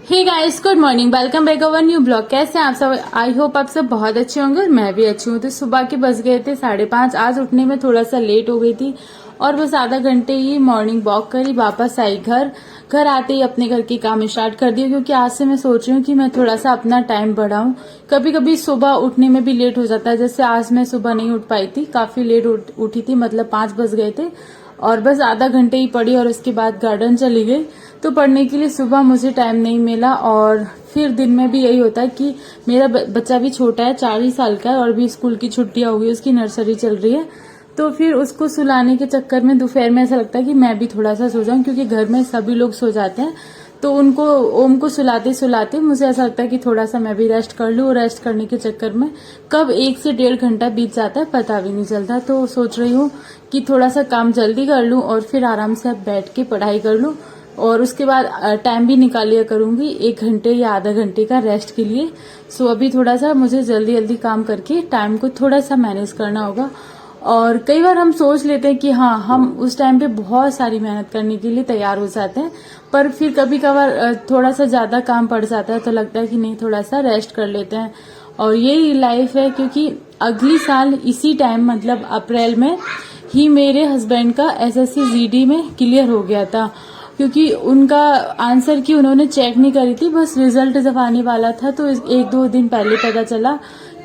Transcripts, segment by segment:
Hey guys, good morning, welcome back our new blog. कैसे हैं आप सब? आई होप आप सब बहुत अच्छे होंगे और मैं भी अच्छी हूँ। तो सुबह के बज गए थे 5:30। आज उठने में थोड़ा सा लेट हो गई थी और बस आधा घंटे ही मॉर्निंग वॉक करी, वापस आई घर आते ही अपने घर के काम स्टार्ट कर दिए, क्योंकि आज से मैं सोच रही हूँ कि मैं थोड़ा सा अपना टाइम बढ़ाऊं। कभी कभी सुबह उठने में भी लेट हो जाता है, जैसे आज मैं सुबह नहीं उठ पाई थी, काफी लेट उठी थी, मतलब 5 बज गए थे और बस आधा घंटे ही पढ़ी और उसके बाद गार्डन चली गई। तो पढ़ने के लिए सुबह मुझे टाइम नहीं मिला। और फिर दिन में भी यही होता है कि मेरा बच्चा भी छोटा है, 4 ही साल का है और भी स्कूल की छुट्टियां हो गई, उसकी नर्सरी चल रही है। तो फिर उसको सुलाने के चक्कर में दोपहर में ऐसा लगता है कि मैं भी थोड़ा सा सो जाऊं, क्योंकि घर में सभी लोग सो जाते हैं। तो उनको ओम को सुलाते सुलाते मुझे ऐसा लगता है कि थोड़ा सा मैं भी रेस्ट कर लूं, और रेस्ट करने के चक्कर में कब 1 से 1.5 घंटा बीत जाता है पता भी नहीं चलता। तो सोच रही हूँ कि थोड़ा सा काम जल्दी कर लूं और फिर आराम से अब बैठ के पढ़ाई कर लूं, और उसके बाद टाइम भी निकाल लिया करूंगी 1 घंटे या आधा घंटे का रेस्ट के लिए। सो अभी थोड़ा सा मुझे जल्दी जल्दी काम करके टाइम को थोड़ा सा मैनेज करना होगा। और कई बार हम सोच लेते हैं कि हाँ, हम उस टाइम पे बहुत सारी मेहनत करने के लिए तैयार हो जाते हैं, पर फिर कभी कभार थोड़ा सा ज्यादा काम पड़ जाता है तो लगता है कि नहीं, थोड़ा सा रेस्ट कर लेते हैं। और यही लाइफ है, क्योंकि अगली साल इसी टाइम मतलब अप्रैल में ही मेरे हस्बैंड का एसएससी जीडी में क्लियर हो गया था, क्योंकि उनका आंसर की उन्होंने चेक नहीं करी थी, बस रिजल्ट जब आने वाला था तो 1-2 दिन पहले पता चला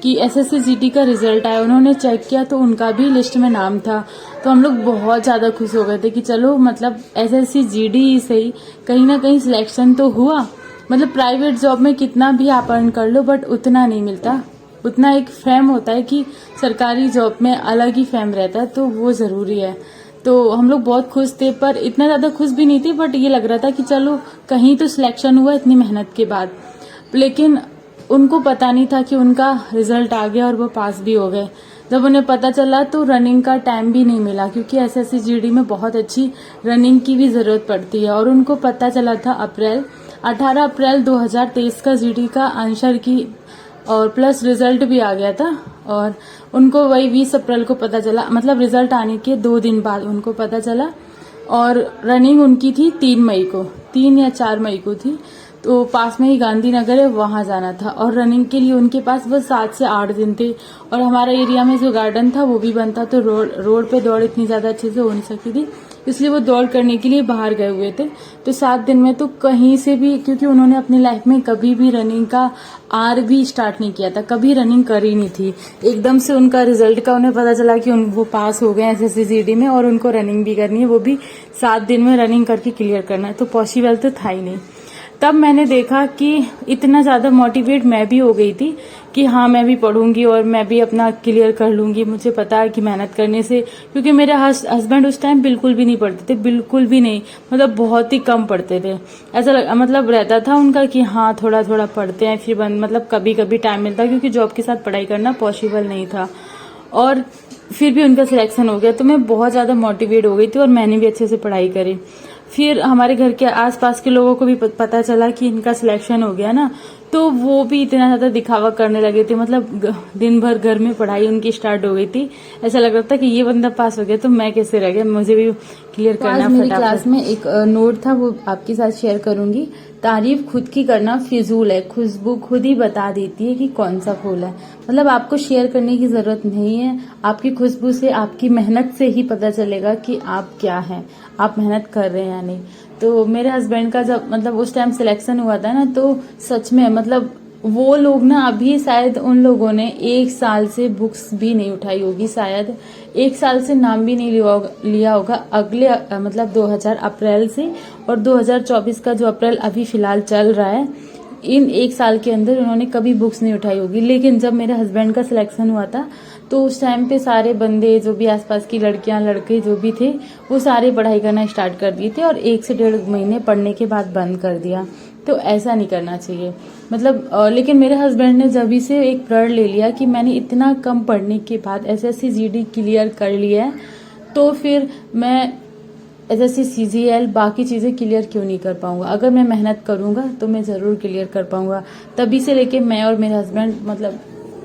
कि एसएससी जीडी का रिजल्ट आया। उन्होंने चेक किया तो उनका भी लिस्ट में नाम था। तो हम लोग बहुत ज्यादा खुश हो गए थे कि चलो, मतलब एसएससी जीडी ही सही, कहीं ना कहीं सिलेक्शन तो हुआ। मतलब प्राइवेट जॉब में कितना भी आप अर्न कर लो, बट उतना नहीं मिलता, उतना एक फेम होता है कि सरकारी जॉब में अलग ही फेम रहता है, तो वो जरूरी है। तो हम लोग बहुत खुश थे, पर इतना ज्यादा खुश भी नहीं थे, बट ये लग रहा था कि चलो कहीं तो सिलेक्शन हुआ इतनी मेहनत के बाद। लेकिन उनको पता नहीं था कि उनका रिजल्ट आ गया और वो पास भी हो गए। जब उन्हें पता चला तो रनिंग का टाइम भी नहीं मिला, क्योंकि एसएससी जीडी में बहुत अच्छी रनिंग की भी जरूरत पड़ती है। और उनको पता चला था 18 अप्रैल 2023 का जीडी का आंसर की, और प्लस रिजल्ट भी आ गया था। और उनको वही 20 अप्रैल को पता चला, मतलब रिजल्ट आने के 2 दिन बाद उनको पता चला। और रनिंग उनकी थी 3 मई को, 3 या 4 मई को थी। तो पास में ही गांधीनगर है, वहां जाना था, और रनिंग के लिए उनके पास बस 7 से 8 दिन थे। और हमारा एरिया में जो गार्डन था वो भी बंद था, तो रोड पे दौड़ इतनी ज्यादा अच्छे से हो नहीं सकती थी, इसलिए वो दौड़ करने के लिए बाहर गए हुए थे। तो 7 दिन में तो कहीं से भी, क्योंकि उन्होंने अपनी लाइफ में कभी भी रनिंग का आर भी स्टार्ट नहीं किया था, कभी रनिंग करी नहीं थी। एकदम से उनका रिजल्ट का उन्हें पता चला कि वो पास हो गए एसएससी जीडी में, और उनको रनिंग भी करनी है, वो भी 7 दिन में रनिंग करके क्लियर करना है। तो पॉसिबल तो था ही नहीं। तब मैंने देखा कि इतना ज्यादा मोटिवेट मैं भी हो गई थी कि हाँ, मैं भी पढ़ूंगी और मैं भी अपना क्लियर कर लूंगी। मुझे पता है कि मेहनत करने से, क्योंकि मेरे हस्बैंड उस टाइम बिल्कुल भी नहीं पढ़ते थे, बिल्कुल भी नहीं, मतलब बहुत ही कम पढ़ते थे। ऐसा मतलब रहता था उनका कि हाँ, थोड़ा थोड़ा पढ़ते हैं, फिर मतलब कभी कभी टाइम मिलता, क्योंकि जॉब के साथ पढ़ाई करना पॉसिबल नहीं था। और फिर भी उनका सिलेक्शन हो गया, तो मैं बहुत ज्यादा मोटिवेट हो गई थी और मैंने भी अच्छे से पढ़ाई करी। फिर हमारे घर के आसपास के लोगों को भी पता चला कि इनका सिलेक्शन हो गया ना, तो वो भी इतना ज्यादा दिखावा करने लगे थे। मतलब दिन भर घर में पढ़ाई उनकी स्टार्ट हो गई थी। ऐसा लग रहा था कि ये बंदा पास हो गया तो मैं कैसे रह गया, मुझे भी क्लियर करना। मेरी क्लास में एक नोट था, वो आपके साथ शेयर करूंगी। तारीफ खुद की करना फिजूल है, खुशबू खुद ही बता देती है कि कौन सा फूल है। मतलब आपको शेयर करने की जरूरत नहीं है, आपकी खुशबू से, आपकी मेहनत से ही पता चलेगा कि आप क्या हैं, आप मेहनत कर रहे हैं या नहीं। तो मेरे हस्बैंड का जब मतलब उस टाइम सिलेक्शन हुआ था ना, तो सच में मतलब वो लोग ना, अभी शायद उन लोगों ने 1 साल से बुक्स भी नहीं उठाई होगी, शायद 1 साल से नाम भी नहीं लिया होगा। अगले मतलब 2000 अप्रैल से, और 2024 का जो अप्रैल अभी फिलहाल चल रहा है, इन 1 साल के अंदर उन्होंने कभी बुक्स नहीं उठाई होगी। लेकिन जब मेरे हस्बैंड का सिलेक्शन हुआ था तो उस टाइम पे सारे बंदे, जो भी आसपास की लड़कियां लड़के जो भी थे, वो सारे पढ़ाई करना स्टार्ट कर दिए थे, और 1 से 1.5 महीने पढ़ने के बाद बंद कर दिया। तो ऐसा नहीं करना चाहिए। मतलब लेकिन मेरे हस्बैंड ने जब से एक प्रण ले लिया कि मैंने इतना कम पढ़ने के बाद एसएससी जीडी क्लियर कर लिया है, तो फिर मैं एसएससी सीजीएल बाकी चीजें क्लियर क्यों नहीं कर पाऊंगा। अगर मैं मेहनत करूंगा तो मैं जरूर क्लियर कर पाऊंगा। तभी से लेके मैं और मेरे हस्बैंड मतलब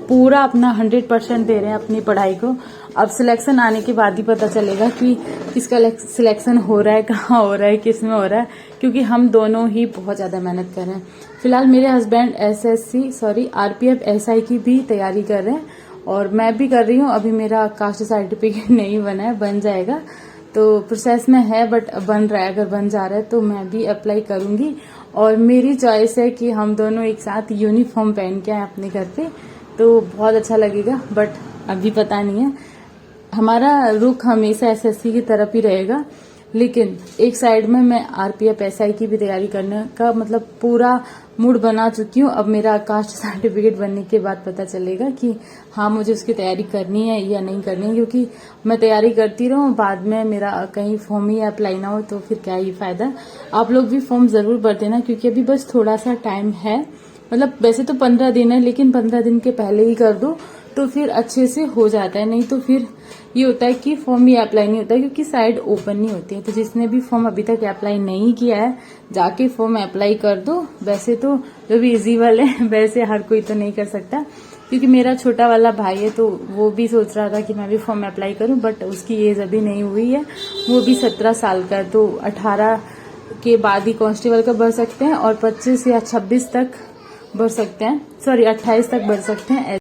पूरा अपना 100% दे रहे हैं अपनी पढ़ाई को, अब सिलेक्शन आने के बाद ही पता चलेगा कि किसका सिलेक्शन हो रहा है, कहाँ हो रहा है, किस में हो रहा है, क्योंकि हम दोनों ही बहुत ज़्यादा मेहनत कर रहे हैं। फिलहाल मेरे हस्बैंड RPF SI की भी तैयारी कर रहे हैं और मैं भी कर रही हूँ। अभी मेरा कास्ट सर्टिफिकेट नहीं बना है, बन जाएगा, तो प्रोसेस में है, बट बन रहा है। अगर बन जा रहा है तो मैं भी अप्लाई करूंगी। और मेरी चॉइस है कि हम दोनों एक साथ यूनिफॉर्म पहन के आए अपने घर पे, तो बहुत अच्छा लगेगा, बट अभी पता नहीं है। हमारा रुख हमेशा SSC की तरफ ही रहेगा, लेकिन एक साइड में मैं RPF SI की भी तैयारी करने का मतलब पूरा मूड बना चुकी हूँ। अब मेरा कास्ट सर्टिफिकेट बनने के बाद पता चलेगा कि हाँ मुझे उसकी तैयारी करनी है या नहीं करनी है, क्योंकि मैं तैयारी करती रहूँ, बाद में मेरा कहीं फॉर्म ही अप्लाई ना हो तो फिर क्या ही फायदा। आप लोग भी फॉर्म जरूर भर देना, क्योंकि अभी बस थोड़ा सा टाइम है। मतलब वैसे तो 15 दिन है, लेकिन 15 दिन के पहले ही कर दो तो फिर अच्छे से हो जाता है। नहीं तो फिर ये होता है कि फॉर्म ही अप्लाई नहीं होता है, क्योंकि साइड ओपन नहीं होती है। तो जिसने भी फॉर्म अभी तक अप्लाई नहीं किया है, जाके फॉर्म अप्लाई कर दो। वैसे तो जो भी इजी वाले वैसे हर कोई तो नहीं कर सकता, क्योंकि मेरा छोटा वाला भाई है तो वो भी सोच रहा था कि मैं भी फॉर्म अप्लाई करूं, बट उसकी एज अभी नहीं हुई है, वो भी 17 साल का है। तो 18 के बाद ही कांस्टेबल का भर सकते हैं और 25 या 26 तक भर सकते हैं, 28 तक भर सकते हैं।